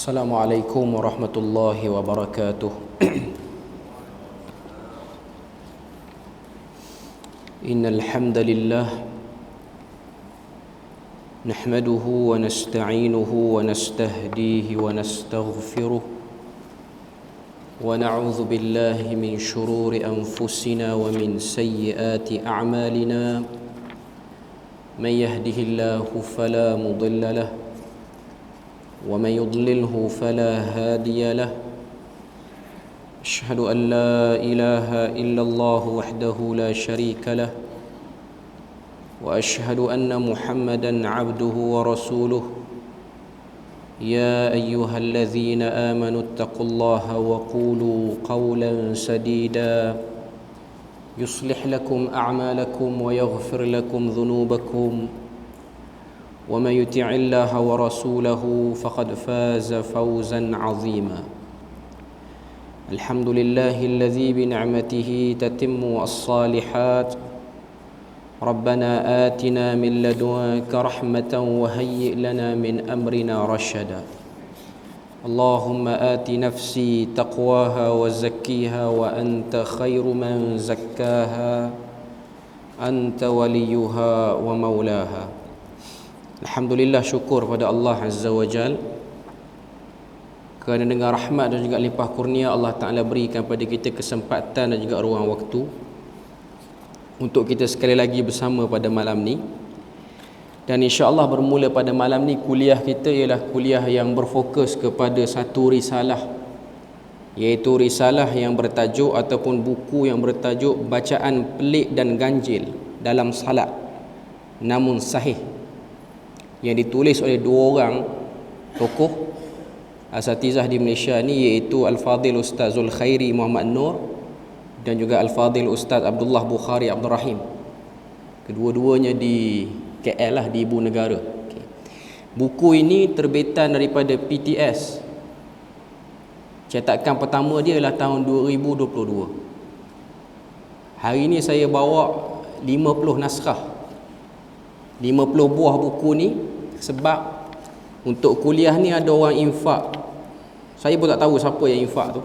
Assalamualaikum warahmatullahi wabarakatuh. Innal hamdalillah nahmaduhu wa nasta'inuhu wa nastahdihi wa nastaghfiruh wa na'udzu billahi min shururi anfusina wa min sayyiati a'malina. Man yahdihillahu fala mudilla lahu ومن يضلله فلا هادي له أشهد أن لا إله إلا الله وحده لا شريك له وأشهد أن محمدا عبده ورسوله يا أيها الذين آمنوا اتقوا الله وقولوا قولا سديدا يصلح لكم أعمالكم ويغفر لكم ذنوبكم ومن يطع الله ورسوله فقد فاز فوزا عظيما. الحمد لله الذي بنعمته تتم الصالحات. ربنا آتنا من لدنك رحمة وهيئ لنا من أمرنا رشدا. اللهم آت نفسي تقواها وزكيها وأنت خير من زكاها أنت وليها ومولاها. Alhamdulillah, syukur pada Allah Azza wa Jal kerana dengan rahmat dan juga limpah kurnia Allah Ta'ala berikan pada kita kesempatan dan juga ruang waktu untuk kita sekali lagi bersama pada malam ni. Dan insya-Allah bermula pada malam ni kuliah kita ialah kuliah yang berfokus kepada satu risalah, iaitu risalah yang bertajuk ataupun buku yang bertajuk Bacaan Pelik dan Ganjil dalam Salat Namun Sahih, yang ditulis oleh dua orang tokoh asatizah di Malaysia ni, iaitu Al-Fadhil Ustaz Zulkhairi Muhammad Nur dan juga Al-Fadhil Ustaz Abdullah Bukhari Abdul Rahim. Kedua-duanya di KL lah, di ibu negara. Buku ini terbitan daripada PTS. Cetakan pertama dia ialah tahun 2022. Hari ini saya bawa 50 naskah, 50 buah buku ni, sebab untuk kuliah ni ada orang infak. Saya pun tak tahu siapa yang infak tu.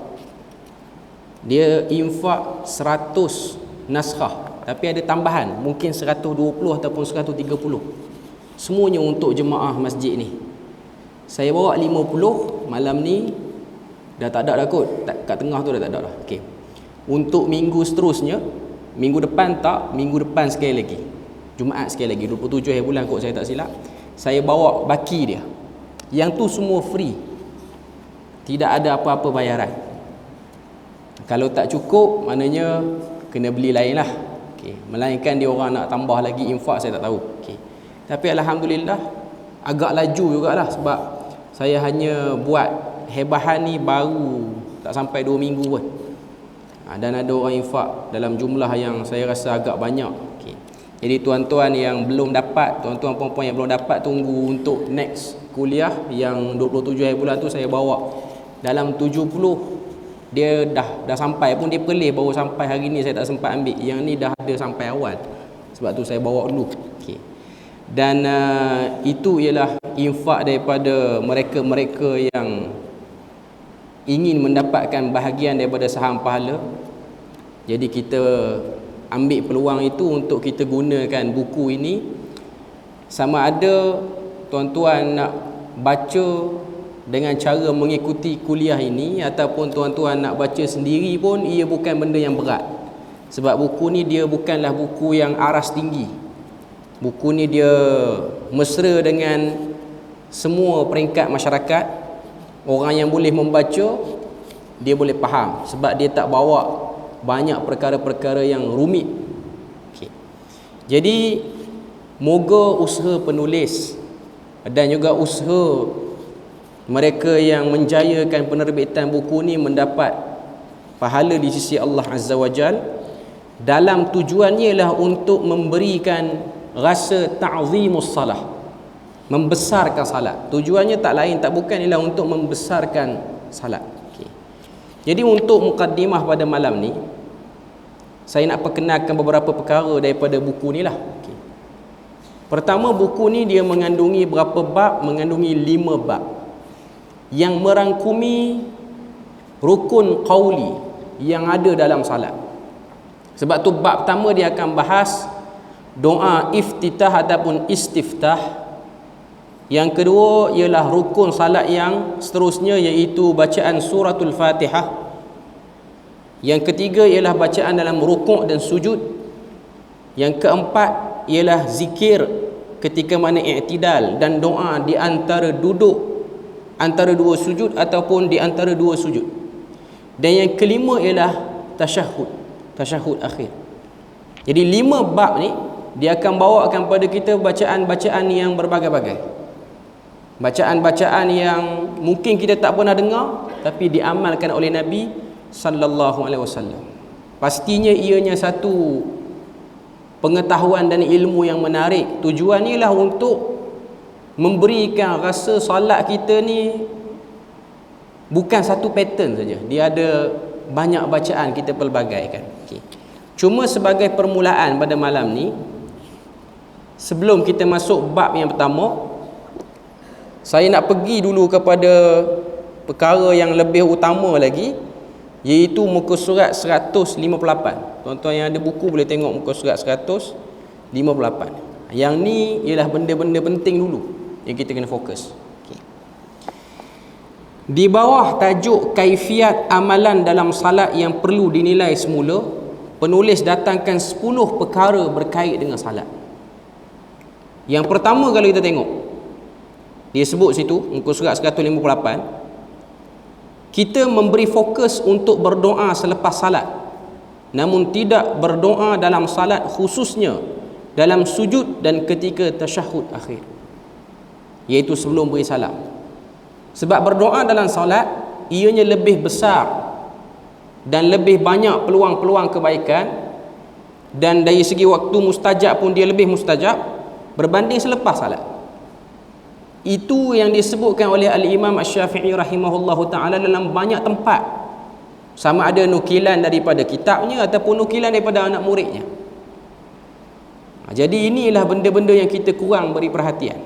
Dia infak 100 naskah, tapi ada tambahan, mungkin 120 ataupun 130. Semuanya untuk jemaah masjid ni. Saya bawa 50, malam ni dah tak ada dah kot. Kat tengah tu dah tak ada dah. Okey. Untuk minggu seterusnya, minggu depan tak, minggu depan sekali lagi, Jumaat sekali lagi, 27 bulan kot saya tak silap, saya bawa baki dia. Yang tu semua free, tidak ada apa-apa bayaran. Kalau tak cukup, maknanya kena beli lain lah. Okay. Melainkan dia orang nak tambah lagi infak, saya tak tahu. Okay. Tapi Alhamdulillah agak laju jugalah, sebab saya hanya buat hebahan ni baru tak sampai 2 minggu pun. Dan ada orang infak dalam jumlah yang saya rasa agak banyak. Okay. Jadi tuan-tuan yang belum dapat, tuan-tuan puan-puan yang belum dapat, tunggu untuk next kuliah yang 27 bulan tu saya bawa. Dalam 70 dia dah sampai pun, dia pelih baru sampai hari ni, saya tak sempat ambil. Yang ni dah ada sampai awal, sebab tu saya bawa dulu. Okay. Dan itu ialah infak daripada mereka-mereka yang ingin mendapatkan bahagian daripada saham pahala. Jadi kita ambil peluang itu untuk kita gunakan buku ini. Sama ada tuan-tuan nak baca dengan cara mengikuti kuliah ini, ataupun tuan-tuan nak baca sendiri pun, ia bukan benda yang berat. Sebab buku ni dia bukanlah buku yang aras tinggi. Buku ni dia mesra dengan semua peringkat masyarakat. Orang yang boleh membaca, dia boleh faham, sebab dia tak bawa banyak perkara-perkara yang rumit. Okay. Jadi moga usaha penulis dan juga usaha mereka yang menjayakan penerbitan buku ni mendapat pahala di sisi Allah Azza wa Jal. Dalam tujuannya ialah untuk memberikan rasa ta'zimus salah, membesarkan salat. Tujuannya tak lain tak bukan ialah untuk membesarkan salat. Okay. Jadi untuk mukaddimah pada malam ni, saya nak perkenalkan beberapa perkara daripada buku ni lah. Okay. Pertama, buku ni dia mengandungi berapa bab? Mengandungi 5 bab. yang merangkumi rukun qauli yang ada dalam salat. Sebab tu bab pertama dia akan bahas doa iftitah ataupun istiftah. Yang kedua ialah rukun salat yang seterusnya, iaitu bacaan suratul Fatihah. Yang ketiga ialah bacaan dalam rukuk dan sujud. Yang keempat ialah zikir ketika mana i'tidal dan doa di antara duduk antara dua sujud ataupun di antara dua sujud. Dan yang kelima ialah tasyahud akhir. Jadi 5 bab ni dia akan bawakan pada kita bacaan-bacaan yang berbagai-bagai. Bacaan-bacaan yang mungkin kita tak pernah dengar tapi diamalkan oleh Nabi sallallahu alaihi wasallam. Pastinya ianya satu pengetahuan dan ilmu yang menarik. Tujuannya ialah untuk memberikan rasa solat kita ni bukan satu pattern saja. Dia ada banyak bacaan kita pelbagaikan. Okay. Cuma sebagai permulaan pada malam ni, sebelum kita masuk bab yang pertama, saya nak pergi dulu kepada perkara yang lebih utama lagi, iaitu muka surat 158. Tuan-tuan yang ada buku boleh tengok muka surat 158. Yang ni ialah benda-benda penting dulu yang kita kena fokus. Okay. Di bawah tajuk kaifiat amalan dalam salat yang perlu dinilai semula, penulis datangkan 10 perkara berkait dengan salat. Yang pertama, kalau kita tengok, dia sebut situ muka surat 158, kita memberi fokus untuk berdoa selepas salat, namun tidak berdoa dalam salat, khususnya dalam sujud dan ketika tasyahud akhir, iaitu sebelum beri salam. Sebab berdoa dalam salat ianya lebih besar dan lebih banyak peluang-peluang kebaikan, dan dari segi waktu mustajab pun dia lebih mustajab berbanding selepas salat. Itu yang disebutkan oleh Al-Imam Asy-Syafi'i rahimahullahu ta'ala dalam banyak tempat, sama ada nukilan daripada kitabnya ataupun nukilan daripada anak muridnya. Jadi inilah benda-benda yang kita kurang beri perhatian.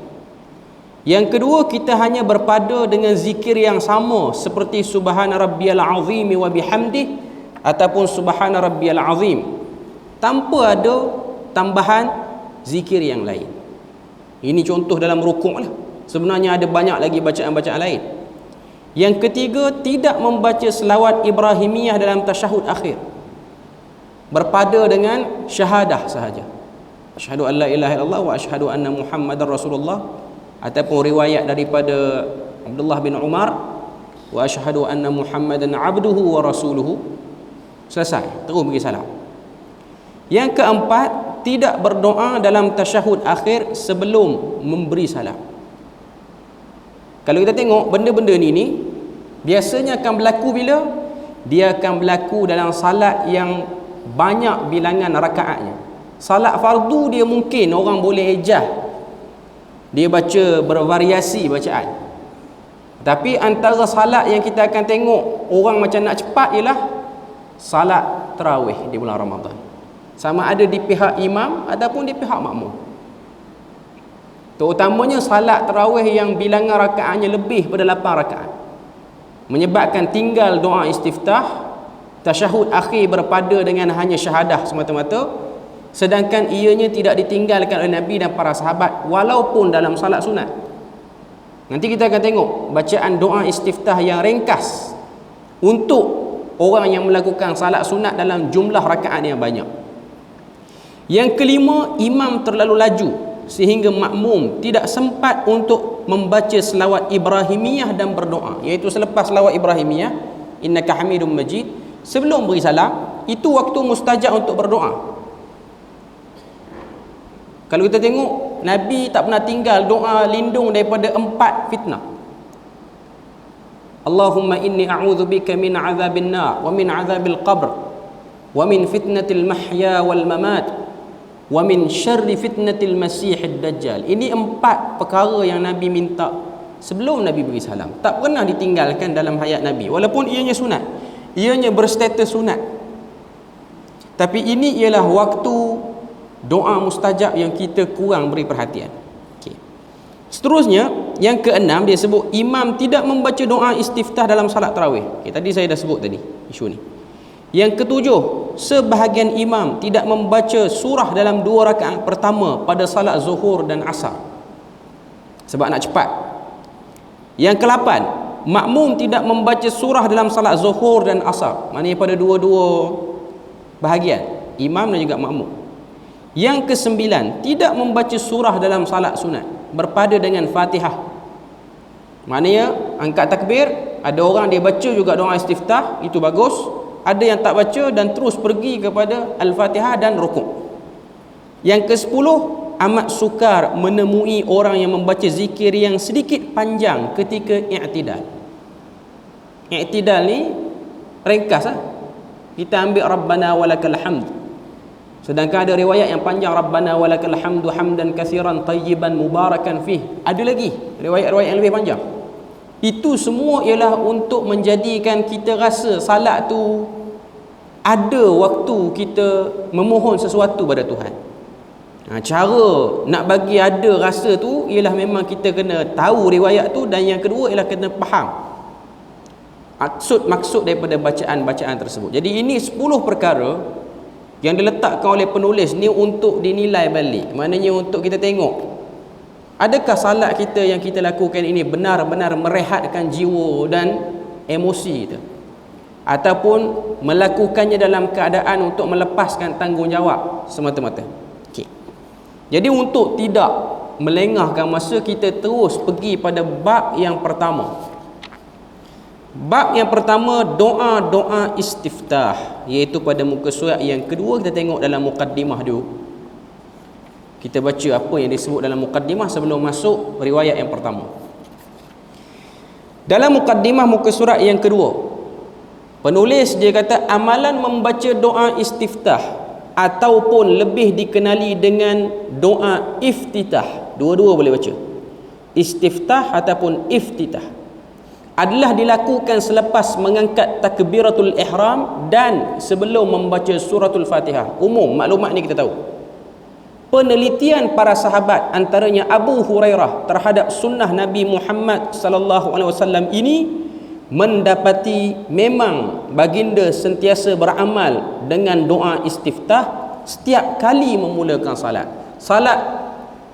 Yang kedua, kita hanya berpada dengan zikir yang sama seperti subhana rabbiyal azim wa bihamdih ataupun subhana rabbiyal azim, tanpa ada tambahan zikir yang lain. Ini contoh dalam rukuk lah. Sebenarnya ada banyak lagi bacaan-bacaan lain. Yang ketiga, tidak membaca selawat Ibrahimiyah dalam tasyahud akhir, berpada dengan syahadah sahaja, asyhadu an la ilaha illallah wa asyhadu anna Muhammadar Rasulullah, ataupun riwayat daripada Abdullah bin Umar, wa asyhadu anna Muhammadan abduhu wa rasuluhu, selesai, terus bagi salam. Yang keempat, tidak berdoa dalam tasyahud akhir sebelum memberi salam. Kalau kita tengok benda-benda ni biasanya akan berlaku bila? Dia akan berlaku dalam salat yang banyak bilangan rakaatnya. Salat fardu dia mungkin orang boleh ejah, dia baca bervariasi bacaan. Tapi antara salat yang kita akan tengok orang macam nak cepat ialah salat tarawih di bulan Ramadan, sama ada di pihak imam ataupun di pihak makmum. Terutamanya salat tarawih yang bilangan rakaatnya lebih pada 8 rakaat, menyebabkan tinggal doa istiftah, tasyahud akhir berpada dengan hanya syahadah semata-mata, sedangkan ianya tidak ditinggalkan oleh Nabi dan para sahabat walaupun dalam salat sunat. Nanti kita akan tengok bacaan doa istiftah yang ringkas untuk orang yang melakukan salat sunat dalam jumlah rakaat yang banyak. Yang kelima, imam terlalu laju sehingga makmum tidak sempat untuk membaca selawat Ibrahimiyah dan berdoa, iaitu selepas selawat Ibrahimiyah innaka hamidum majid, sebelum beri salam, itu waktu mustajab untuk berdoa. Kalau kita tengok, Nabi tak pernah tinggal doa lindung daripada 4 fitnah. Allahumma inni a'udzubika min azabin nar wa min azabil qabr wa min fitnatil mahya wal mamat wa min syarri fitnatil masihid dajjal. Ini 4 perkara yang Nabi minta sebelum Nabi beri salam, tak pernah ditinggalkan dalam hayat Nabi, walaupun ianya sunat, ianya berstatus sunat. Tapi ini ialah waktu doa mustajab yang kita kurang beri perhatian. Okay. Seterusnya, yang keenam dia sebut imam tidak membaca doa istiftah dalam salat tarawih. Tadi saya dah sebut tadi isu ni. Yang ketujuh, sebahagian imam tidak membaca surah dalam 2 rakaat pertama pada salat zuhur dan asar sebab nak cepat. Yang ke-8, makmum tidak membaca surah dalam salat zuhur dan asar, maknanya pada dua-dua bahagian, imam dan juga makmum. Yang ke-9, tidak membaca surah dalam salat sunat berpada dengan Fatihah, maknanya angkat takbir, ada orang dia baca juga doa istiftah, itu bagus. Ada yang tak baca dan terus pergi kepada Al-Fatihah dan rukuk. Yang ke-10, amat sukar menemui orang yang membaca zikir yang sedikit panjang ketika i'tidal. I'tidal ni ringkas lah. Kita ambil Rabbana walakal hamd, sedangkan ada riwayat yang panjang, Rabbana walakal hamdu hamdan katsiran tayyiban mubarakan fih. Ada lagi riwayat-riwayat yang lebih panjang. Itu semua ialah untuk menjadikan kita rasa salat tu ada waktu kita memohon sesuatu pada Tuhan. Cara nak bagi ada rasa tu ialah memang kita kena tahu riwayat tu, dan yang kedua ialah kena faham maksud daripada bacaan-bacaan tersebut. Jadi ini 10 perkara yang diletakkan oleh penulis ni untuk dinilai balik. Maknanya untuk kita tengok, adakah salat kita yang kita lakukan ini benar-benar merehatkan jiwa dan emosi kita, ataupun melakukannya dalam keadaan untuk melepaskan tanggungjawab semata-mata. Jadi untuk tidak melengahkan masa, kita terus pergi pada bab yang pertama. Bab yang pertama, doa-doa istiftah, iaitu pada muka surat yang kedua. Kita tengok dalam mukaddimah dulu. Kita baca apa yang disebut dalam mukaddimah sebelum masuk riwayat yang pertama. Dalam mukaddimah muka surat yang kedua, penulis dia kata amalan membaca doa istiftah ataupun lebih dikenali dengan doa iftitah, dua-dua boleh baca, istiftah ataupun iftitah, adalah dilakukan selepas mengangkat takbiratul ihram dan sebelum membaca suratul Fatihah. Umum maklumat ni kita tahu. Penelitian para sahabat, antaranya Abu Hurairah, terhadap sunnah Nabi Muhammad sallallahu alaihi wasallam ini mendapati memang baginda sentiasa beramal dengan doa istiftah setiap kali memulakan salat. Salat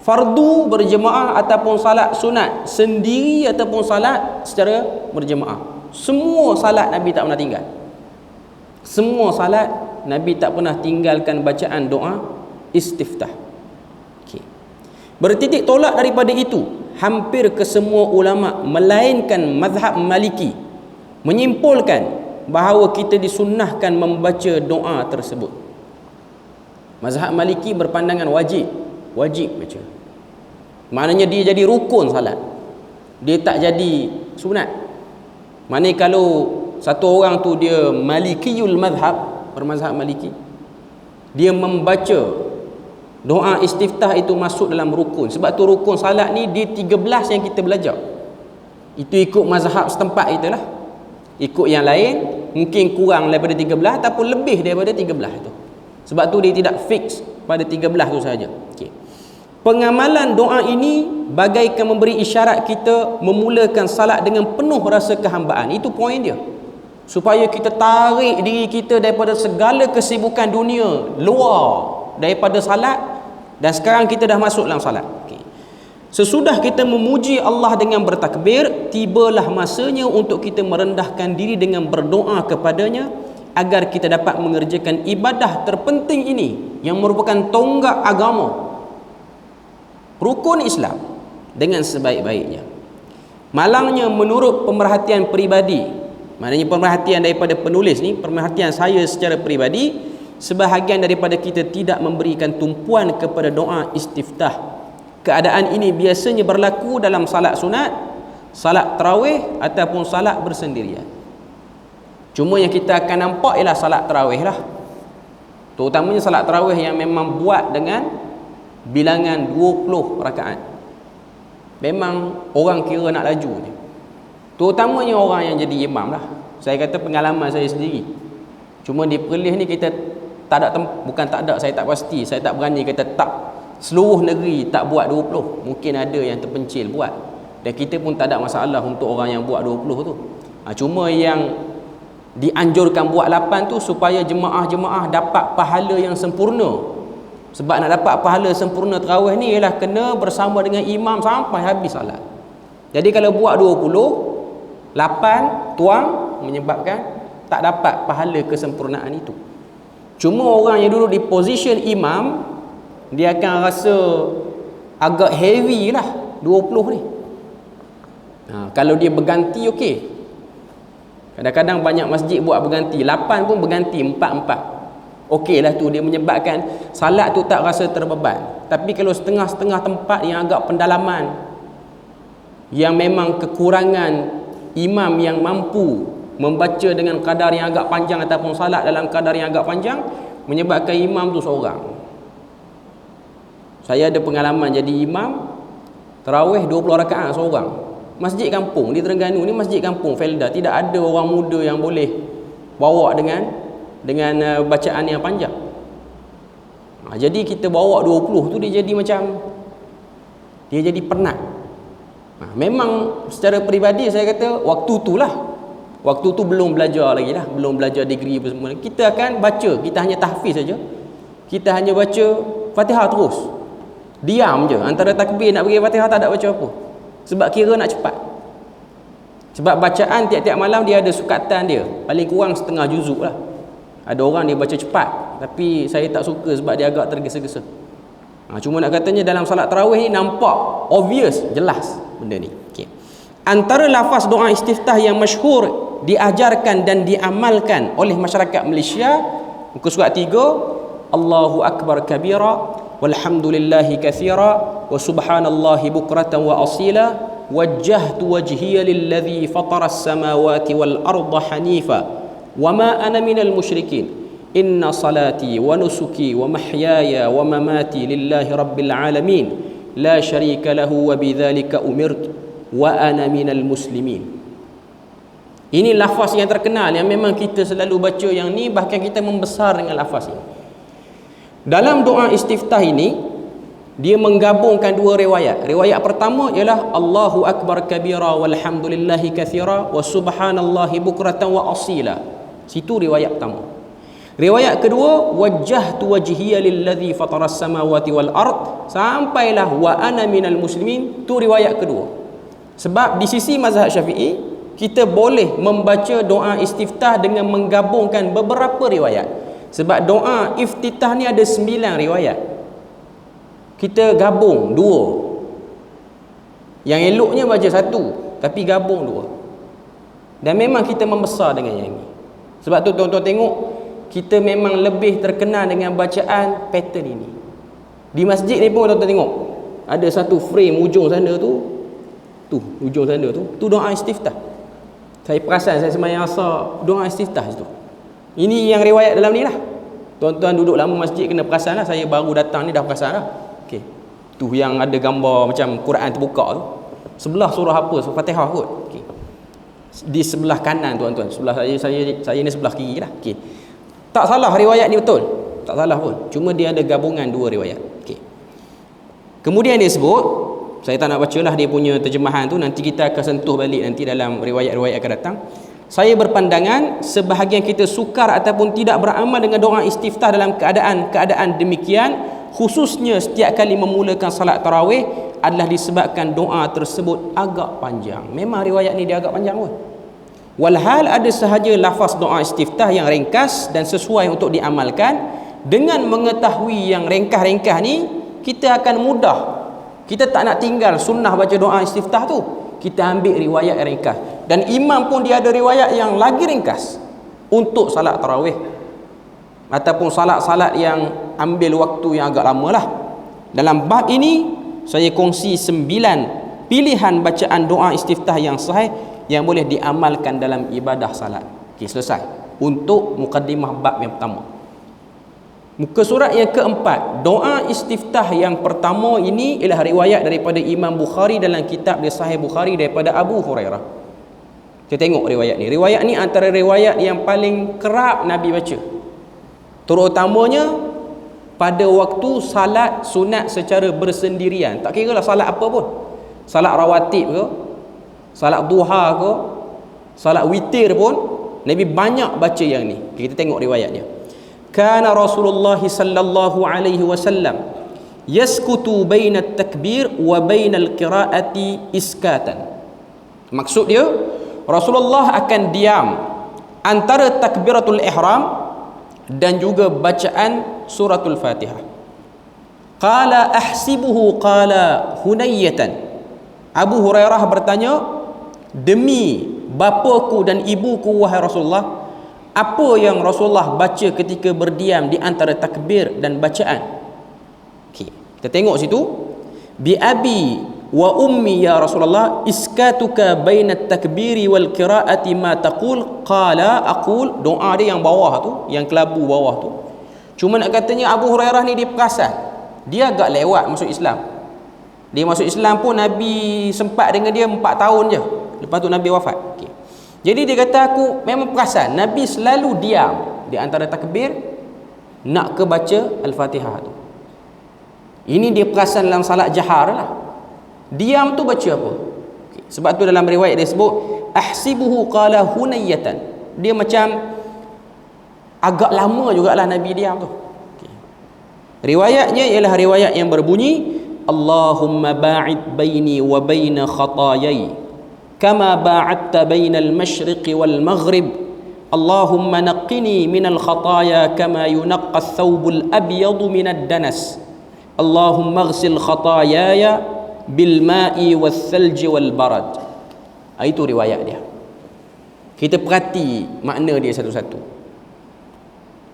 fardu berjemaah ataupun salat sunat sendiri ataupun salat secara berjemaah, semua salat Nabi tak pernah tinggal. Semua salat Nabi tak pernah tinggalkan bacaan doa istiftah. Bertitik tolak daripada itu, hampir kesemua ulama melainkan mazhab Maliki menyimpulkan bahawa kita disunnahkan membaca doa tersebut. Mazhab Maliki berpandangan wajib baca. Maknanya dia jadi rukun salat, dia tak jadi sunat. Maknanya kalau satu orang tu dia Malikiyul mazhab, bermazhab Maliki, dia membaca doa istiftah itu masuk dalam rukun. Sebab tu rukun salat ni di 13 yang kita belajar. Itu ikut mazhab setempat itulah. Ikut yang lain mungkin kurang daripada 13 ataupun lebih daripada 13 itu. Sebab tu dia tidak fix pada 13 tu saja. Okey. Pengamalan doa ini bagaikan memberi isyarat kita memulakan salat dengan penuh rasa kehambaan. Itu poin dia. Supaya kita tarik diri kita daripada segala kesibukan dunia luar daripada salat, dan sekarang kita dah masuk dalam salat. Okay. Sesudah kita memuji Allah dengan bertakbir, tibalah masanya untuk kita merendahkan diri dengan berdoa kepadanya agar kita dapat mengerjakan ibadah terpenting ini yang merupakan tonggak agama, rukun Islam, dengan sebaik-baiknya. Malangnya menurut pemerhatian peribadi, maknanya pemerhatian daripada penulis ni, pemerhatian saya secara peribadi, sebahagian daripada kita tidak memberikan tumpuan kepada doa istiftah. Keadaan ini biasanya berlaku dalam salat sunat, salat tarawih ataupun salat bersendirian. Cuma yang kita akan nampak ialah salat tarawih lah. Terutamanya salat tarawih yang memang buat dengan bilangan 20 rakaat. Memang orang kira nak laju je. Terutamanya orang yang jadi imam lah. Saya kata pengalaman saya sendiri. Cuma di Perlis ni kita tak ada, bukan tak ada, saya tak pasti, saya tak berani kata tak seluruh negeri tak buat 20. Mungkin ada yang terpencil buat. Dan kita pun tak ada masalah untuk orang yang buat 20 tu. Cuma yang dianjurkan buat 8 tu supaya jemaah-jemaah dapat pahala yang sempurna. Sebab nak dapat pahala sempurna tarawih ni ialah kena bersama dengan imam sampai habis salat. Jadi kalau buat 20, 8 tuang menyebabkan tak dapat pahala kesempurnaan itu. Cuma orang yang duduk di position imam, dia akan rasa agak heavy lah 20 ni. Kalau dia berganti okey. Kadang-kadang banyak masjid buat berganti, 8 pun berganti 4-4. Okey lah tu, dia menyebabkan salat tu tak rasa terbeban. Tapi kalau setengah-setengah tempat yang agak pendalaman, yang memang kekurangan imam yang mampu membaca dengan kadar yang agak panjang ataupun salat dalam kadar yang agak panjang, menyebabkan imam tu seorang. Saya ada pengalaman jadi imam tarawih 20 rakaat seorang. Masjid kampung di Terengganu ni, masjid kampung Felda, tidak ada orang muda yang boleh bawa dengan bacaan yang panjang. Jadi kita bawa 20 tu dia jadi macam dia jadi penat. Memang secara peribadi saya kata waktu tu lah, waktu tu belum belajar lagi lah, belum belajar degree apa semua. Kita akan baca, kita hanya tahfiz saja. Kita hanya baca Fatihah terus. Diam je, antara takbir nak bagi Fatihah tak ada baca apa. Sebab kira nak cepat. Sebab bacaan tiap-tiap malam dia ada sukatan dia, paling kurang setengah juzuk lah. Ada orang dia baca cepat, tapi saya tak suka sebab dia agak tergesa-gesa. Cuma nak katanya dalam salat tarawih ni nampak obvious, jelas benda ni. Okay. Antara lafaz doa istiftah yang masyhur diajarkan dan diamalkan oleh masyarakat Malaysia, muka surat 3, Allahu Akbar kabira walhamdulillahi kathira wa subhanallahi bukratan wa asila wajjahtu wajhiya lilladhi fatara as-samawati wal arda hanifa wama ana minal musyrikin inna salati wa nusuki wa mahyaya wa mamati lillahi rabbil alamin la syarika lahu wa bidzalika umirtu wa ana minal muslimin. Ini lafaz yang terkenal yang memang kita selalu baca yang ni, bahkan kita membesar dengan lafaz ini. Dalam doa istiftah ini dia menggabungkan dua riwayat. Riwayat pertama ialah Allahu Akbar kabira walhamdulillahi kathira wa subhanallahi bukratan wa asila. Situ riwayat pertama. Riwayat kedua, wajjahtu wajhiya lilladzi fataras samawati wal ard, sampailah wa ana minal muslimin. Tu riwayat kedua. Sebab di sisi mazhab Syafi'i kita boleh membaca doa istiftah dengan menggabungkan beberapa riwayat. Sebab doa iftitah ni ada 9 riwayat. Kita gabung 2. Yang eloknya baca 1, tapi gabung 2. Dan memang kita membesar dengan yang ini. Sebab tu tuan-tuan tengok, kita memang lebih terkenal dengan bacaan pattern ini. Di masjid ni pun tuan-tuan tengok, ada satu frame ujung sana tu, ujung sana tu doa istiftah. Saya perasan saya sembahyang asar doa istiftah situ. Ini yang riwayat dalam ni lah. Tuan-tuan duduk lama masjid kena perasan lah. Saya baru datang ni dah perasan lah. Okay. Tu yang ada gambar macam Quran terbuka tu. Sebelah surah apa? Surah Fatihah kot. Okay. Di sebelah kanan tuan-tuan. Sebelah saya ni sebelah kiri lah. Okay. Tak salah riwayat ni betul. Tak salah pun. Cuma dia ada gabungan dua riwayat. Okay. Kemudian dia sebut, saya tak nak bacalah dia punya terjemahan tu. Nanti kita akan sentuh balik nanti dalam riwayat-riwayat akan datang. Saya berpandangan sebahagian kita sukar ataupun tidak beramal dengan doa istiftah dalam keadaan demikian, khususnya setiap kali memulakan salat tarawih, adalah disebabkan doa tersebut agak panjang. Memang riwayat ni dia agak panjang pun. Walhal ada sahaja lafaz doa istiftah yang ringkas dan sesuai untuk diamalkan. Dengan mengetahui yang ringkas-ringkas ni, kita akan mudah. Kita tak nak tinggal sunnah baca doa istiftah tu. Kita ambil riwayat yang ringkas. Dan imam pun dia ada riwayat yang lagi ringkas untuk salat tarawih ataupun salat-salat yang ambil waktu yang agak lama lah. Dalam bab ini saya kongsi 9 pilihan bacaan doa istiftah yang sahih yang boleh diamalkan dalam ibadah salat. Okey, selesai untuk mukaddimah bab yang pertama. Muka surat yang keempat, doa istiftah yang pertama ini ialah riwayat daripada Imam Bukhari dalam kitab dia Sahih Bukhari daripada Abu Hurairah. Kita tengok riwayat ni. Riwayat ni antara riwayat yang paling kerap Nabi baca. Terutamanya pada waktu salat sunat secara bersendirian. Tak kira lah salat apa pun. Salat rawatib ke, Salat duha ke, salat witir pun Nabi banyak baca yang ni. Kita tengok riwayat dia. Kana Rasulullah sallallahu alaihi wasallam yaskutu baina at-takbir wa baina al-qira'ati iskatan. Maksud dia, Rasulullah akan diam antara takbiratul ihram dan juga bacaan suratul Fatihah. Qala ahsibuhu qala hunayyatan. Abu Hurairah bertanya, demi bapaku dan ibuku wahai Rasulullah, apa yang Rasulullah baca ketika berdiam di antara takbir dan bacaan? Okey, kita tengok situ. Bi abi wa ummi ya Rasulullah iskatuka bainat takbiri wal qiraati ma taqul. Qala aqul. Doa dia yang bawah tu, yang kelabu bawah tu. Cuma nak katanya Abu Hurairah ni dia perasan, dia agak lewat masuk Islam. Dia masuk Islam pun Nabi sempat dengan dia 4 tahun je, lepas tu Nabi wafat. Okay. Jadi dia kata, aku memang perasan Nabi selalu diam di antara takbir nak ke baca Al-Fatihah tu. Ini dia perasan dalam salat jahar lah. Diam tu baca apa? Okay. Sebab tu dalam riwayat dia sebut ahsibuhu qala hunayyatan. Dia macam agak lama jugalah Nabi diam tu. Okay. Riwayatnya ialah riwayat yang berbunyi, Allahumma ba'id baini wa baina khatayai kama ba'adta baina al-masyriqi wal maghrib. Allahumma naqqini minal khataya kama yunaqqa ath-thawbul abyadu minad danas. Allahumma ighsil khatayaya bil ma'i wath thalji wal barad. Itu riwayat dia. Kita perhati makna dia satu-satu.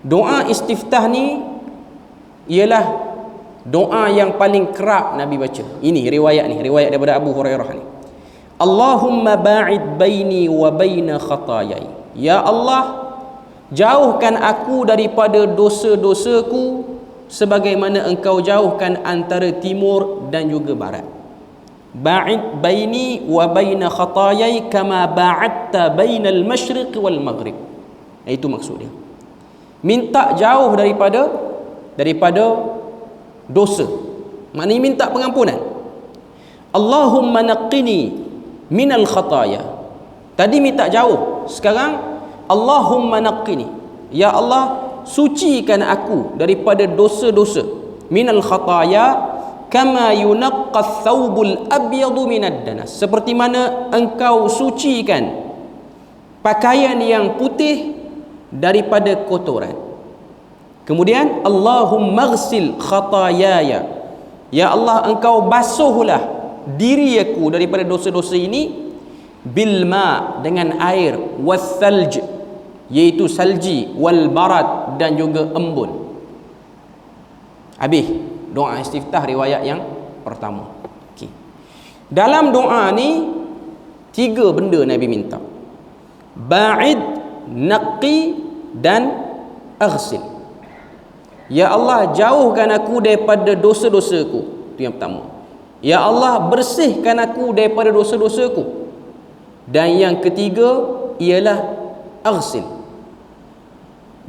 Doa istiftah ni ialah doa yang paling kerap Nabi baca. Ini riwayat ni, riwayat daripada Abu Hurairah ni. Allahumma ba'id baini wa baina khatayai. Ya Allah, jauhkan aku daripada dosa-dosaku sebagaimana engkau jauhkan antara timur dan juga barat. Ba'id baini wa baina khatayai kama ba'adta bainal masyriq wal maghrib. Itu maksud dia. Minta jauh daripada dosa. Maknanya minta pengampunan. Allahumma naqqini minal khataya. Tadi minta jauh, sekarang Allahumma naqqini. Ya Allah, sucikan aku daripada dosa-dosa. Minal khataya kama yunaqqa thawbul abyadu minad danas. Seperti mana engkau sucikan pakaian yang putih daripada kotoran. Kemudian Allahumma ghsil khatayaya. Ya Allah, engkau basuhlah diri aku daripada dosa-dosa ini bil ma, dengan air, was thalj, iaitu salji, wal barad, dan juga embun. Habis doa istiftah riwayat yang pertama. Okay. Dalam doa ni 3 benda Nabi minta. Ba'id, naqqi, dan aghsil. Ya Allah, jauhkan aku daripada dosa-dosaku. Itu yang pertama. Ya Allah, bersihkan aku daripada dosa-dosaku. Dan yang ketiga ialah aghsil.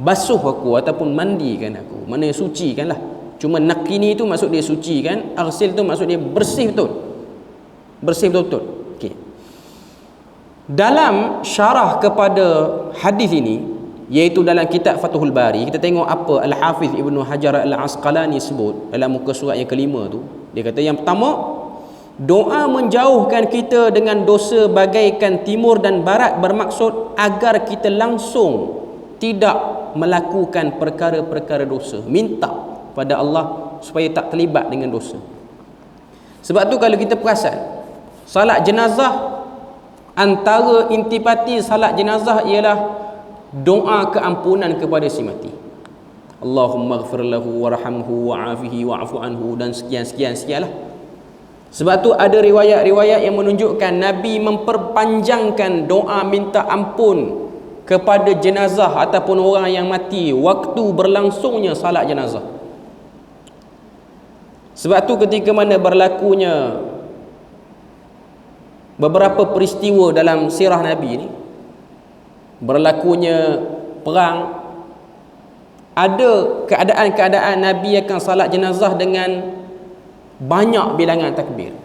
Basuh aku ataupun mandikan aku. Maknanya sucikan lah. Cuma naqini itu maksud dia sucikan. Aghsil tu maksud dia bersih betul. Bersih betul-betul. Okay. Dalam syarah kepada hadis ini, iaitu dalam kitab Fathul Bari, kita tengok apa Al-Hafiz Ibnu Hajar Al-Asqalani sebut dalam muka surat yang kelima tu. Dia kata yang pertama, doa menjauhkan kita dengan dosa bagaikan timur dan barat bermaksud agar kita langsung tidak melakukan perkara-perkara dosa. Minta pada Allah supaya tak terlibat dengan dosa. Sebab tu kalau kita perasan, salat jenazah, antara intipati salat jenazah ialah doa keampunan kepada si mati. Allahumma ighfir lahu warhamhu wa'afihi wa'fu anhu, dan sekian-sekian lah. Sebab tu ada riwayat-riwayat yang menunjukkan Nabi memperpanjangkan doa minta ampun kepada jenazah ataupun orang yang mati waktu berlangsungnya salat jenazah. Sebab tu ketika mana berlakunya beberapa peristiwa dalam sirah Nabi ni, berlakunya perang, ada keadaan-keadaan Nabi akan salat jenazah dengan banyak bilangan takbir.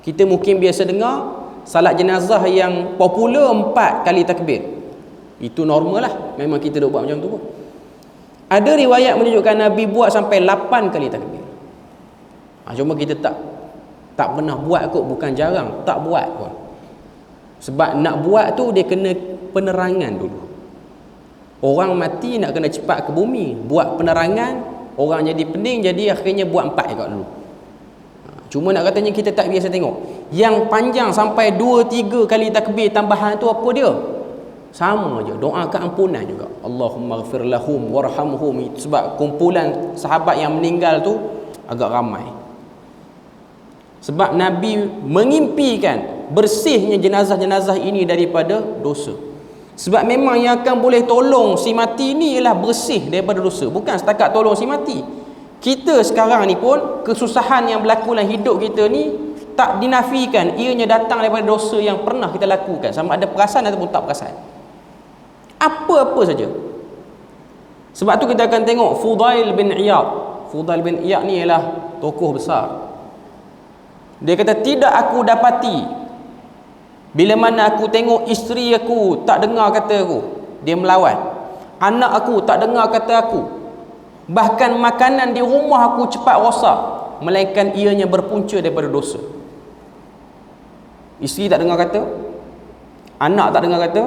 Kita mungkin biasa dengar salat jenazah yang popular 4 kali takbir. Itu normal lah, memang kita duk buat macam tu pun. Ada riwayat menunjukkan Nabi buat sampai 8 kali takbir. Cuma kita tak pernah buat kot, bukan jarang, tak buat pun. Sebab nak buat tu dia kena penerangan dulu. Orang mati nak kena cepat ke bumi, buat penerangan, orang jadi pening, jadi akhirnya buat 4 ekor dulu. Cuma nak katanya kita tak biasa tengok. Yang panjang sampai 2-3 kali takbir tambahan tu apa dia? Sama je, doa keampunan juga. Allahumma ghfir lahum warhamhum. Sebab kumpulan sahabat yang meninggal tu agak ramai. Sebab Nabi mengimpikan bersihnya jenazah-jenazah ini daripada dosa. Sebab memang yang akan boleh tolong si mati ni ialah bersih daripada dosa, bukan setakat tolong si mati. Kita sekarang ni pun, kesusahan yang berlaku dalam hidup kita ni tak dinafikan ianya datang daripada dosa yang pernah kita lakukan, sama ada perasan ataupun tak perasan. Apa-apa saja. Sebab tu kita akan tengok Fudail bin Iyad. Fudail bin Iyad ni ialah tokoh besar. Dia kata, tidak aku dapati bila mana aku tengok isteri aku tak dengar kata aku, dia melawan. Anak aku tak dengar kata aku. Bahkan makanan di rumah aku cepat rosak, melainkan ianya berpunca daripada dosa. Isteri tak dengar kata, anak tak dengar kata,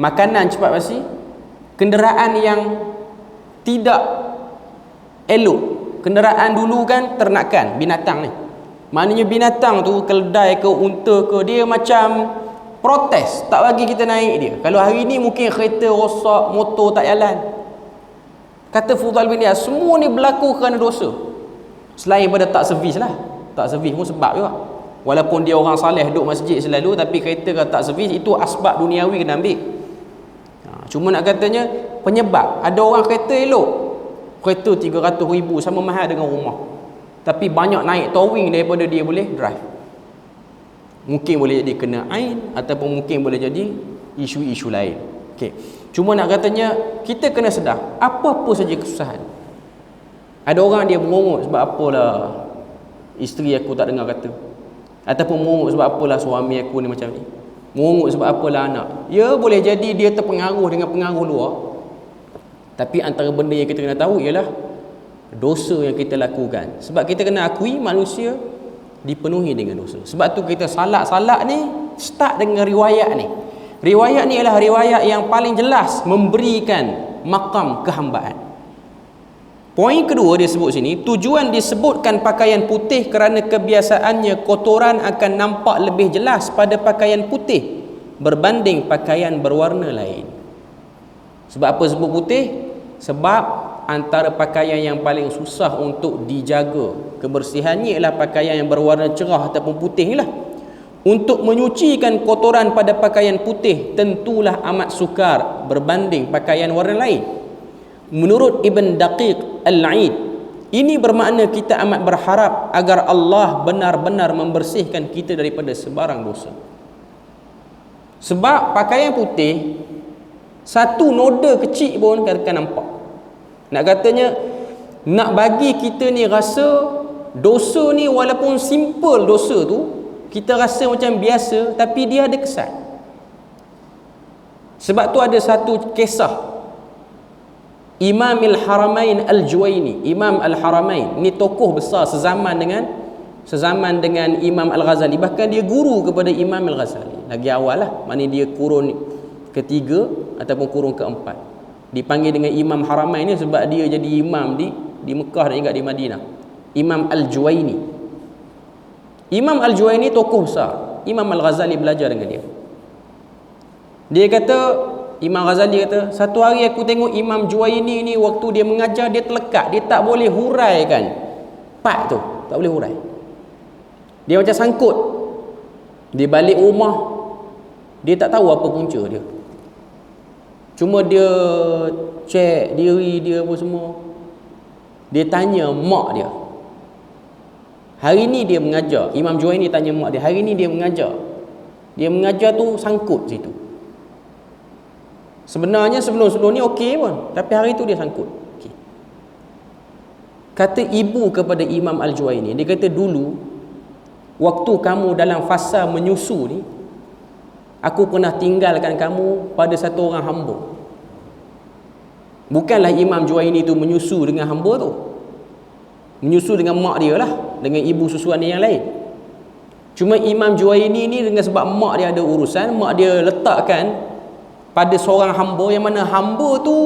makanan cepat basi, kenderaan yang tidak elok. Kenderaan dulu kan ternakan, binatang ni. Maknanya binatang tu, keledai ke unta ke, dia macam protes, tak bagi kita naik dia. Kalau hari ni mungkin kereta rosak, motor tak jalan. Kata Fudail bin Iyad, semua ni berlaku kerana dosa. Selain daripada tak servis lah. Tak servis pun sebab juga. Walaupun dia orang saleh duduk masjid selalu, tapi kereta kalau tak servis, itu asbab duniawi kena ambil. Cuma nak katanya penyebab. Ada orang kereta elok, kereta 300,000 sama mahal dengan rumah, tapi banyak naik towing daripada dia boleh drive. Mungkin boleh jadi kena ain, ataupun mungkin boleh jadi isu-isu lain. Okay. Cuma nak katanya kita kena sedar, apa-apa saja kesusahan. Ada orang dia mengongot sebab apalah isteri aku tak dengar kata, ataupun mengongot sebab apalah suami aku ni macam ni, mengongot sebab apalah anak. Ya, boleh jadi dia terpengaruh dengan pengaruh luar, tapi antara benda yang kita kena tahu ialah dosa yang kita lakukan. Sebab kita kena akui manusia dipenuhi dengan dosa. Sebab tu kita salat ni start dengan riwayat ni. Riwayat ni ialah riwayat yang paling jelas memberikan makam kehambaan. Poin kedua dia sebut sini, tujuan disebutkan pakaian putih kerana kebiasaannya kotoran akan nampak lebih jelas pada pakaian putih berbanding pakaian berwarna lain. Sebab apa sebut putih? Sebab antara pakaian yang paling susah untuk dijaga kebersihannya ialah pakaian yang berwarna cerah ataupun putih ni lah. Untuk menyucikan kotoran pada pakaian putih tentulah amat sukar berbanding pakaian warna lain. Menurut Ibn Daqiq Al-Aid, ini bermakna kita amat berharap agar Allah benar-benar membersihkan kita daripada sebarang dosa. Sebab pakaian putih, satu noda kecil pun akan nampak. Nak katanya, nak bagi kita ni rasa dosa ni walaupun simple dosa tu, kita rasa macam biasa, tapi dia ada kesan. Sebab tu ada satu kisah Imam Al-Haramain Al-Juwaini. Imam Al-Haramain ni tokoh besar sezaman dengan Imam Al-Ghazali. Bahkan dia guru kepada Imam Al-Ghazali lagi awal lah, maknanya dia kurun ketiga ataupun kurun keempat. Dipanggil dengan Imam Haramain ni sebab dia jadi imam di Mekah dan juga di Madinah. Imam Al-Juwaini. Imam Al-Juwaini tokoh besar. Imam Al-Ghazali belajar dengan dia. Dia kata, Imam Ghazali kata, satu hari aku tengok Imam Juwaini ni waktu dia mengajar, dia terlekat, dia tak boleh huraikan part tu, tak boleh hurai. Dia macam sangkut. Dia balik rumah, dia tak tahu apa punca dia. Cuma dia cek diri dia apa semua. Dia tanya mak dia. Hari ni dia mengajar, Imam Juwaini tanya mak dia, hari ni dia mengajar. Dia mengajar tu sangkut situ. Sebenarnya sebelum-sebelum ni okey pun, tapi hari tu dia sangkut. Okay. Kata ibu kepada Imam Al-Juwaini, dia kata dulu waktu kamu dalam fasa menyusu ni, aku pernah tinggalkan kamu pada satu orang hamba. Bukanlah Imam Juwaini tu menyusu dengan hamba tu, menyusu dengan mak dia lah, dengan ibu susuan dia yang lain. Cuma Imam Juwaini ni dengan sebab mak dia ada urusan, mak dia letakkan pada seorang hamba, yang mana hamba tu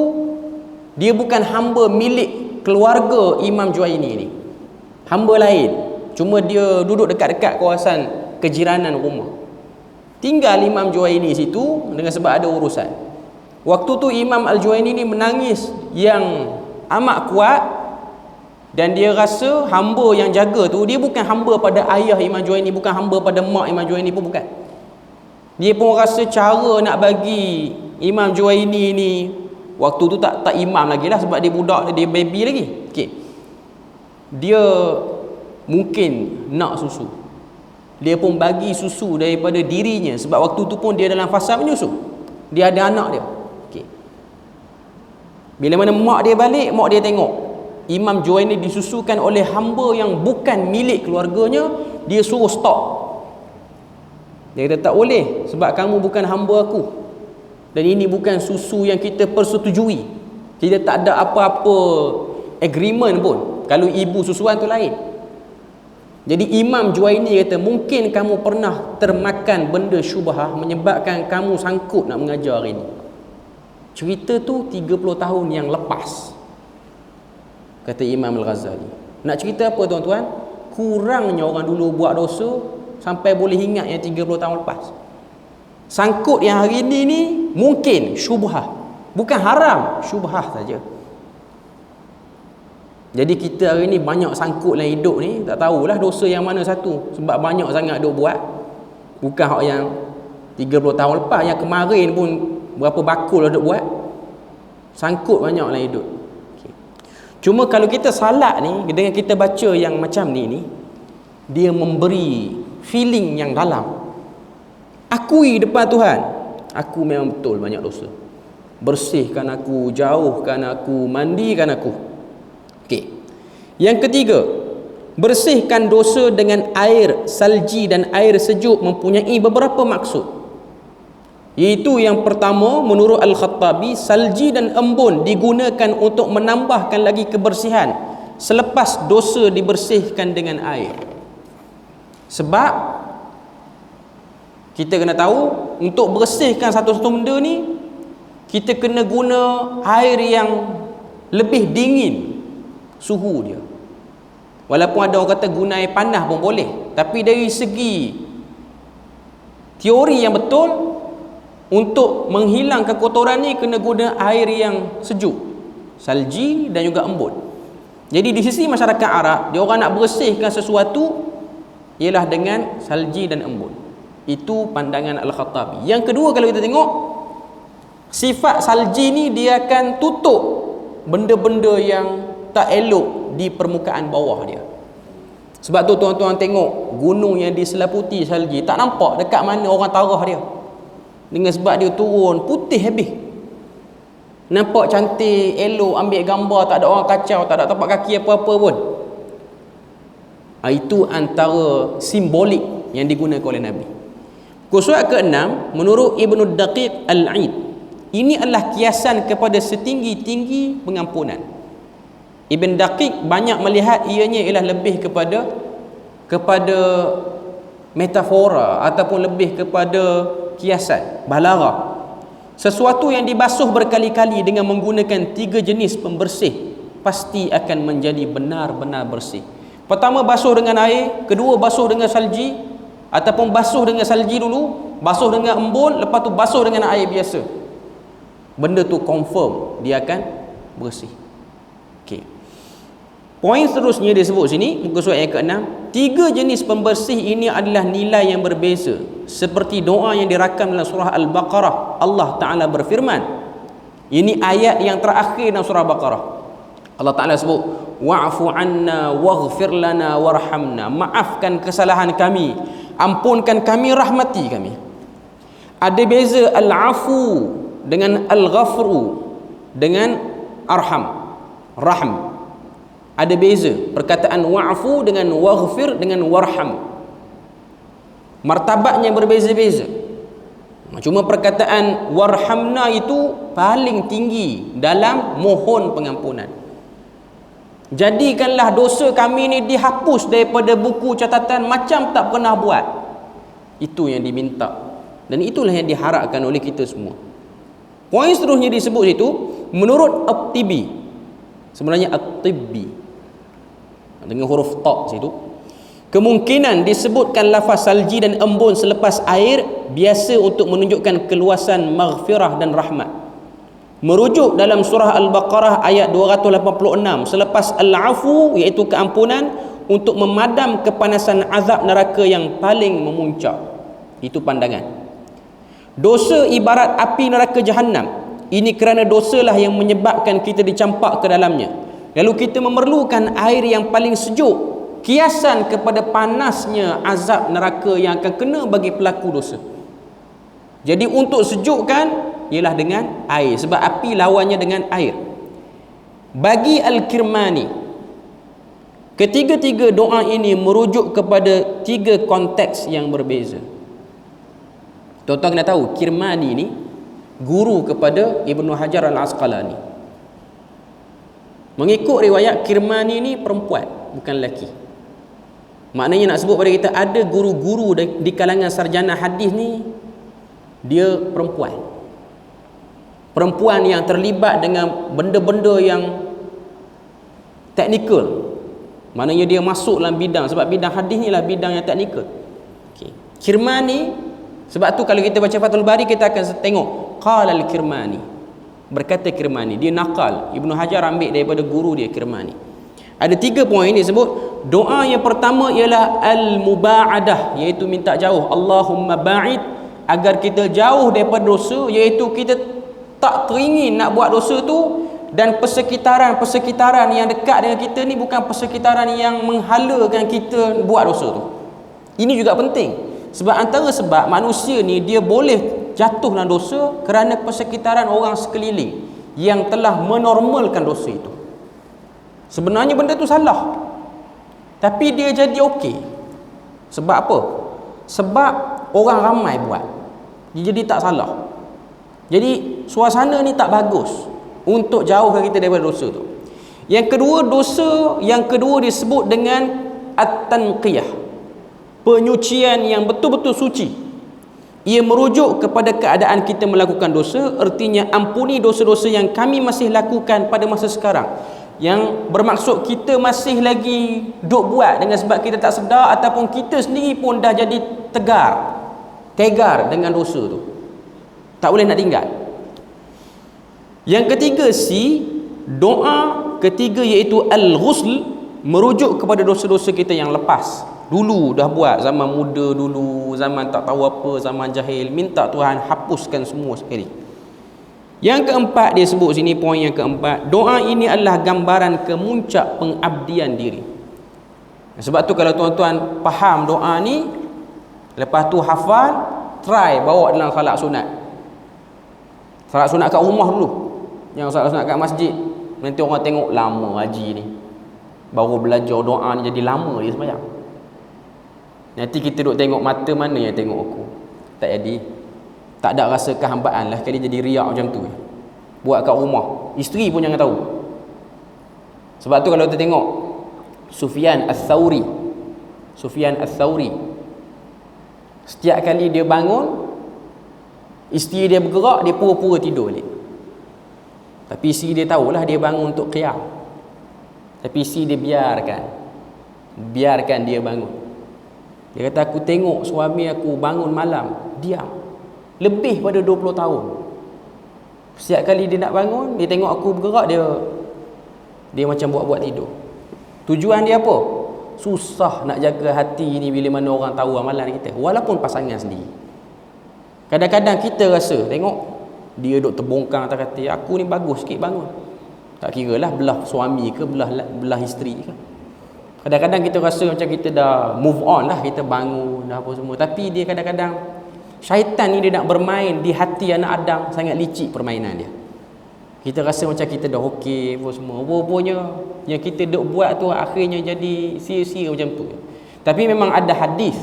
dia bukan hamba milik keluarga Imam Juwaini ni, hamba lain, cuma dia duduk dekat-dekat kawasan kejiranan rumah. Tinggal Imam Juwaini situ dengan sebab ada urusan. Waktu tu Imam Al-Juwaini ni menangis yang amat kuat, dan dia rasa hamba yang jaga tu, dia bukan hamba pada ayah Imam Juwaini, bukan hamba pada mak Imam Juwaini pun bukan. Dia pun rasa cara nak bagi Imam Juwaini ni, waktu tu tak imam lagi lah, sebab dia budak, dia baby lagi. Okay. Dia mungkin nak susu, dia pun bagi susu daripada dirinya, sebab waktu tu pun dia dalam fasa menyusu, dia ada anak dia. Okay. Bila mana mak dia balik, mak dia tengok Imam Juwaini disusukan oleh hamba yang bukan milik keluarganya, dia suruh stop. Dia kata tak boleh, sebab kamu bukan hamba aku, dan ini bukan susu yang kita persetujui. Kita tak ada apa-apa agreement pun. Kalau ibu susuan tu lain. Jadi Imam Juwaini kata, mungkin kamu pernah termakan benda syubhah menyebabkan kamu sangkut nak mengajar hari ini. Cerita tu 30 tahun yang lepas, kata Imam Al-Ghazali. Nak cerita apa tuan-tuan? Kurangnya orang dulu buat dosa sampai boleh ingat yang 30 tahun lepas. Sangkut yang hari ini ni mungkin syubhah, bukan haram, syubhah saja. Jadi kita hari ni banyak sangkut dalam hidup ni, tak tahulah dosa yang mana satu, sebab banyak sangat duk buat. Bukan hak yang 30 tahun lepas, yang kemarin pun berapa bakul duk buat. Sangkut banyak dalam hidup. Okay. Cuma kalau kita salat ni, dengan kita baca yang macam ni, dia memberi feeling yang dalam. Akui depan Tuhan, aku memang betul banyak dosa. Bersihkan aku, jauhkan aku, mandikan aku. Okey. Yang ketiga, bersihkan dosa dengan air salji dan air sejuk mempunyai beberapa maksud. Iaitu yang pertama, menurut Al-Khattabi, salji dan embun digunakan untuk menambahkan lagi kebersihan selepas dosa dibersihkan dengan air. Sebab kita kena tahu, untuk bersihkan satu-satu benda ni, kita kena guna air yang lebih dingin suhu dia. Walaupun ada orang kata guna air panas pun boleh, tapi dari segi teori yang betul, untuk menghilangkan kotoran ni kena guna air yang sejuk, salji dan juga embun. Jadi di sisi masyarakat Arab, dia orang nak bersihkan sesuatu ialah dengan salji dan embun. Itu pandangan Al-Khattabi. Yang kedua, kalau kita tengok, sifat salji ni dia akan tutup benda-benda yang tak elok di permukaan bawah dia. Sebab tu tuan-tuan tengok gunung yang diselaputi salji, tak nampak dekat mana orang tarah dia. Dengan sebab dia turun putih habis, nampak cantik, elok, ambil gambar, tak ada orang kacau, tak ada tapak kaki apa-apa pun. Itu antara simbolik yang digunakan oleh Nabi. Surat ke-6, menurut Ibnu Daqiq Al-Aid, ini adalah kiasan kepada setinggi-tinggi pengampunan. Ibn Daqiq banyak melihat ianya ialah lebih kepada metafora ataupun lebih kepada kiasan, balarah. Sesuatu yang dibasuh berkali-kali dengan menggunakan 3 jenis pembersih pasti akan menjadi benar-benar bersih. Pertama, basuh dengan air. Kedua, basuh dengan salji, ataupun basuh dengan salji dulu, basuh dengan embun, lepas tu basuh dengan air biasa. Benda tu confirm dia akan bersih. Okey. Poin seterusnya dia sebut sini, muka surat yang ke-6, 3 jenis pembersih ini adalah nilai yang berbeza. Seperti doa yang dirakam dalam surah Al-Baqarah. Allah Ta'ala berfirman, ini ayat yang terakhir dalam surah Al-Baqarah. Allah Ta'ala sebut, wa'fu anna waghfir lana warhamna. Maafkan kesalahan kami, ampunkan kami, rahmati kami. Ada beza al-afu dengan al-ghafru dengan arham, rahm. Ada beza perkataan wa'fu dengan waghfir dengan warham. martabatnya berbeza-beza. Cuma perkataan warhamna itu paling tinggi dalam mohon pengampunan. Jadikanlah dosa kami ni dihapus daripada buku catatan macam tak pernah buat. Itu yang diminta, dan itulah yang diharapkan oleh kita semua. Poin seterusnya disebut itu menurut at-Tibi. Sebenarnya at-Tibbi dengan huruf ta situ. Kemungkinan disebutkan lafaz salji dan embun selepas air biasa untuk menunjukkan keluasan maghfirah dan rahmat. Merujuk dalam surah Al-Baqarah ayat 286, selepas al-afu iaitu keampunan untuk memadam kepanasan azab neraka yang paling memuncak. Itu pandangan. Dosa ibarat api neraka Jahannam. Ini kerana dosalah yang menyebabkan kita dicampak ke dalamnya. Lalu kita memerlukan air yang paling sejuk, kiasan kepada panasnya azab neraka yang akan kena bagi pelaku dosa. Jadi untuk sejukkan ialah dengan air, sebab api lawannya dengan air. Bagi Al-Kirmani, ketiga-tiga doa ini merujuk kepada tiga konteks yang berbeza. Tuan-tuan kena tahu, Kirmani ni guru kepada Ibnu Hajar Al-Asqalani. Mengikut riwayat, Kirmani ni perempuan, bukan lelaki. Maknanya nak sebut pada kita, ada guru-guru di kalangan sarjana hadis ni dia perempuan. Perempuan yang terlibat dengan benda-benda yang teknikal. Maknanya dia masuk dalam bidang, sebab bidang hadis ni lah bidang yang teknikal. Okay. Kirmani, sebab tu kalau kita baca Fathul Bari kita akan tengok qala al-Kirmani, berkata Kirmani. Dia nakal, Ibnu Hajar ambil daripada guru dia Kirmani. Ada 3 poin ini sebut. Doa yang pertama ialah al-muba'adah, iaitu minta jauh. Allahumma ba'id, agar kita jauh daripada dosa, iaitu kita tak teringin nak buat dosa tu, dan persekitaran yang dekat dengan kita ni bukan persekitaran yang menghalakan kita buat dosa tu. Ini juga penting, sebab antara sebab manusia ni dia boleh jatuh dalam dosa kerana persekitaran orang sekeliling yang telah menormalkan dosa itu. Sebenarnya benda tu salah, tapi dia jadi okey. Sebab apa? Sebab orang ramai buat, dia jadi tak salah. Jadi suasana ni tak bagus untuk jauhkan kita daripada dosa tu. Yang kedua, dosa yang kedua disebut dengan at-tanqiyah, penyucian yang betul-betul suci. Ia merujuk kepada keadaan kita melakukan dosa, artinya ampuni dosa-dosa yang kami masih lakukan pada masa sekarang. Yang bermaksud kita masih lagi duk buat dengan sebab kita tak sedar, ataupun kita sendiri pun dah jadi tegar dengan dosa tu, tak boleh nak tinggal. Yang ketiga, doa ketiga iaitu al-ghusl, merujuk kepada dosa-dosa kita yang lepas. Dulu dah buat, zaman muda dulu, zaman tak tahu apa, zaman jahil, minta Tuhan hapuskan semua sekali. Yang keempat dia sebut sini, poin yang keempat, doa ini adalah gambaran kemuncak pengabdian diri. Sebab tu kalau tuan-tuan faham doa ni, lepas tu hafal, try bawa dalam salat sunat. Salat sunat kat rumah dulu, yang salat sunat kat masjid. Nanti orang tengok lama haji ni, baru belajar doa ni jadi lama dia sembahyang. Nanti kita duk tengok mata mana yang tengok aku. Tak jadi. Tak ada rasa kehambaan lah, kali jadi riak macam tu. Buat kat rumah, isteri pun jangan tahu. Sebab tu kalau kita tengok Sufyan Ats-Tsauri, setiap kali dia bangun, isteri dia bergerak, dia pura-pura tidur balik. Tapi isteri dia tahulah dia bangun untuk qiyam, tapi isteri dia biarkan dia bangun. Dia kata, aku tengok suami aku bangun malam diam lebih pada 20 tahun. Setiap kali dia nak bangun, dia tengok aku bergerak, dia macam buat-buat tidur. Tujuan dia apa? Susah nak jaga hati ni bila mana orang tahu amalan kita, walaupun pasangan sendiri. Kadang-kadang kita rasa, tengok dia duk terbongkang atas kata, aku ni bagus sikit bangun. Tak kira lah belah suami ke belah isteri ke. Kadang-kadang kita rasa macam kita dah move on lah, kita bangun dah apa semua. Tapi dia kadang-kadang, syaitan ni dia nak bermain di hati anak Adam, sangat licik permainan dia. Kita rasa macam kita dah okey apa semua. Rupanya yang kita duk buat tu akhirnya jadi sia-sia macam tu. Tapi memang ada hadis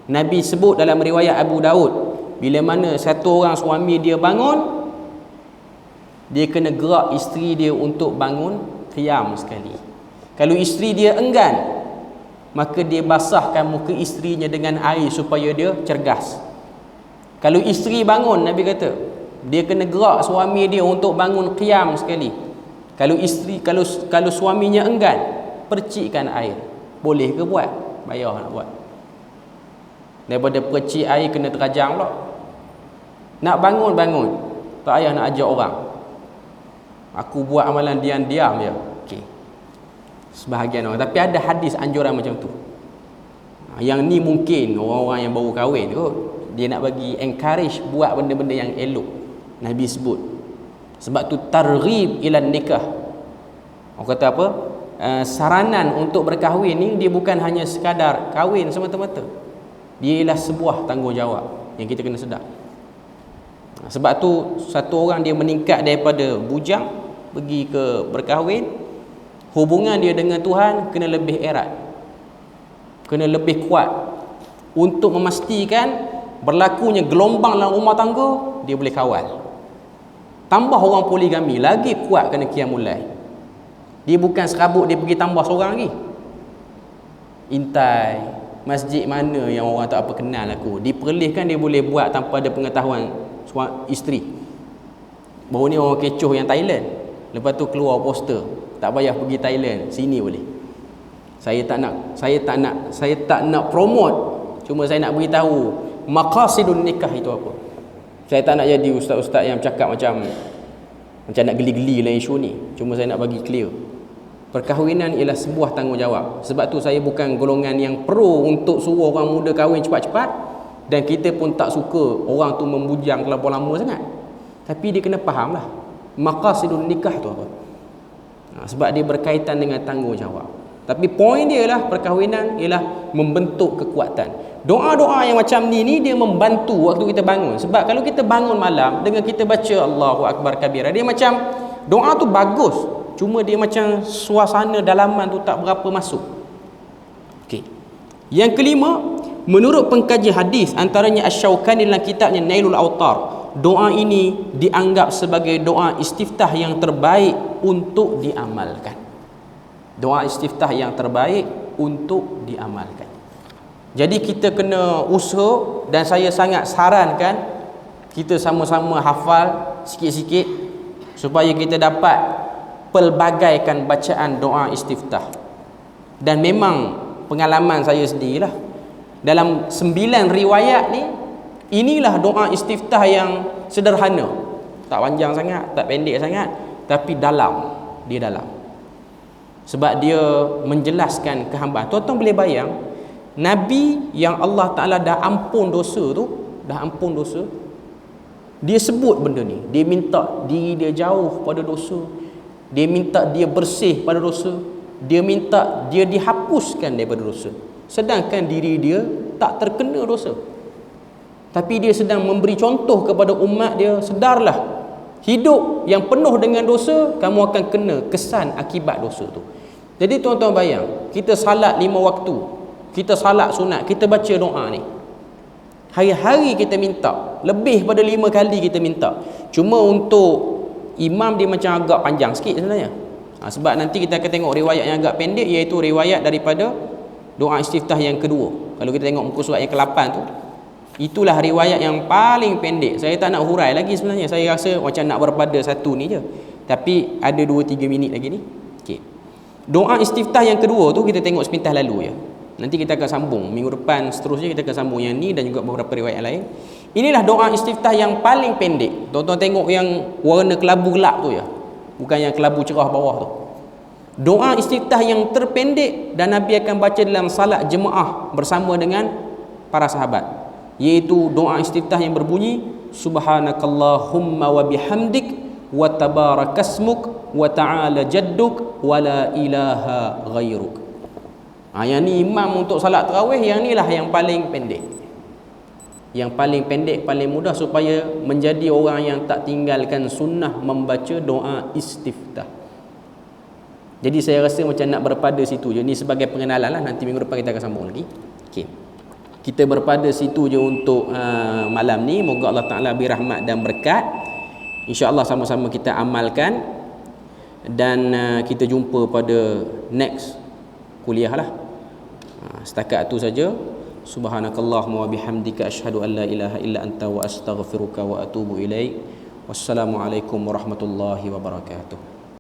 Nabi sebut dalam riwayat Abu Daud, bila mana satu orang suami dia bangun, dia kena gerak isteri dia untuk bangun qiyam sekali. Kalau isteri dia enggan, maka dia basahkan muka isterinya dengan air supaya dia cergas. Kalau isteri bangun, Nabi kata, dia kena gerak suami dia untuk bangun qiyam sekali. Kalau suaminya enggan, percikkan air. Boleh ke buat? Bayar nak buat. Daripada percik air kena terajang pula. Nak bangun, tak payah nak ajak orang. Aku buat amalan diam-diam je. Okey. Sebahagian orang. Tapi ada hadis anjuran macam tu. Yang ni mungkin orang-orang yang baru kahwin kot, dia nak bagi encourage buat benda-benda yang elok. Nabi sebut. Sebab tu targhib ilan nikah. Orang kata apa? Saranan untuk berkahwin ni dia bukan hanya sekadar kahwin semata-mata. Dia ialah sebuah tanggungjawab yang kita kena sedar. Sebab tu satu orang dia meningkat daripada bujang pergi ke berkahwin, hubungan dia dengan Tuhan kena lebih erat, kena lebih kuat, untuk memastikan berlakunya gelombang dalam rumah tangga dia boleh kawal. Tambah orang poligami lagi kuat kena qiyamul lail. Dia bukan serabut dia pergi tambah seorang lagi. Intai masjid mana yang orang tak apa kenal aku, diperlihkan dia boleh buat tanpa ada pengetahuan isteri. Baru ni orang kecoh yang Thailand, lepas tu keluar poster, tak payah pergi Thailand, sini boleh. Saya tak nak promote, cuma saya nak beritahu maqasidun nikah itu apa. Saya tak nak jadi ustaz-ustaz yang cakap macam nak geli-geli dalam isu ni, cuma saya nak bagi clear. Perkahwinan ialah sebuah tanggungjawab. Sebab tu saya bukan golongan yang pro untuk suruh orang muda kahwin cepat-cepat, dan kita pun tak suka orang tu membujang terlalu lama sangat. Tapi dia kena faham lah maqasidun nikah tu apa. Sebab dia berkaitan dengan tanggungjawab. Tapi poin dia ialah perkahwinan ialah membentuk kekuatan. Doa-doa yang macam ni dia membantu waktu kita bangun. Sebab kalau kita bangun malam dengan kita baca Allahu Akbar kabira, dia macam doa tu bagus, cuma dia macam suasana dalaman tu tak berapa masuk. Okey. Yang kelima, menurut pengkaji hadis antaranya Asy-Syaukani dalam kitabnya Nailul Autar, doa ini dianggap sebagai doa istiftah yang terbaik untuk diamalkan. Doa istiftah yang terbaik untuk diamalkan. Jadi kita kena usaha, dan saya sangat sarankan kita sama-sama hafal sikit-sikit supaya kita dapat pelbagaikan bacaan doa istiftah. Dan memang pengalaman saya sendirilah, dalam 9 riwayat ni, inilah doa istiftah yang sederhana, tak panjang sangat, tak pendek sangat, tapi dalam. Dia dalam sebab dia menjelaskan kehambaan. Tuan-tuan boleh bayang, Nabi yang Allah Ta'ala dah ampun dosa tu, dia sebut benda ni. Dia minta diri dia jauh pada dosa, dia minta dia bersih pada dosa, dia minta dia dihapuskan daripada dosa, sedangkan diri dia tak terkena dosa. Tapi dia sedang memberi contoh kepada umat dia, sedarlah, hidup yang penuh dengan dosa, kamu akan kena kesan akibat dosa tu. Jadi tuan-tuan bayang, kita salat 5 waktu, kita salat sunat, kita baca doa ni, hari-hari kita minta, lebih pada 5 kali kita minta. Cuma untuk imam dia macam agak panjang sikit sebenarnya. Sebab nanti kita akan tengok riwayat yang agak pendek, iaitu riwayat daripada doa istiftah yang kedua. Kalau kita tengok muka surat yang ke-8 tu, itulah riwayat yang paling pendek. Saya tak nak hurai lagi sebenarnya, saya rasa macam nak berpada satu ni je, tapi ada 2-3 minit lagi ni. Okay. Doa istiftah yang kedua tu kita tengok sepintas lalu je. Nanti kita akan sambung minggu depan, seterusnya kita akan sambung yang ni dan juga beberapa riwayat lain. Inilah doa istiftah yang paling pendek. Tuan-tuan tengok yang warna kelabu gelap tu ya, bukan yang kelabu cerah bawah tu. Doa istiftah yang terpendek, dan Nabi akan baca dalam salat jemaah bersama dengan para sahabat, iaitu doa istiftah yang berbunyi subhanakallahumma wa bihamdik wa tabarakasmuk wa ta'ala jadduk wa la ilaha ghairuk. Yang ni imam untuk salat tarawih, yang ni lah yang paling pendek. Yang paling pendek, paling mudah, supaya menjadi orang yang tak tinggalkan sunnah membaca doa istiftah. Jadi saya rasa macam nak berpada situ je. Ni sebagai pengenalan lah, nanti minggu depan kita akan sambung lagi. Okey. kita berpada situ je untuk malam ni. Moga Allah Ta'ala beri rahmat dan berkat. InsyaAllah sama-sama kita amalkan. Dan kita jumpa pada next kuliah lah. Setakat tu saja. Subhanakallahumma wa bihamdika asyhadu an la ilaha illa anta wa astaghfiruka wa atubu ilaik. Wassalamualaikum warahmatullahi wabarakatuh.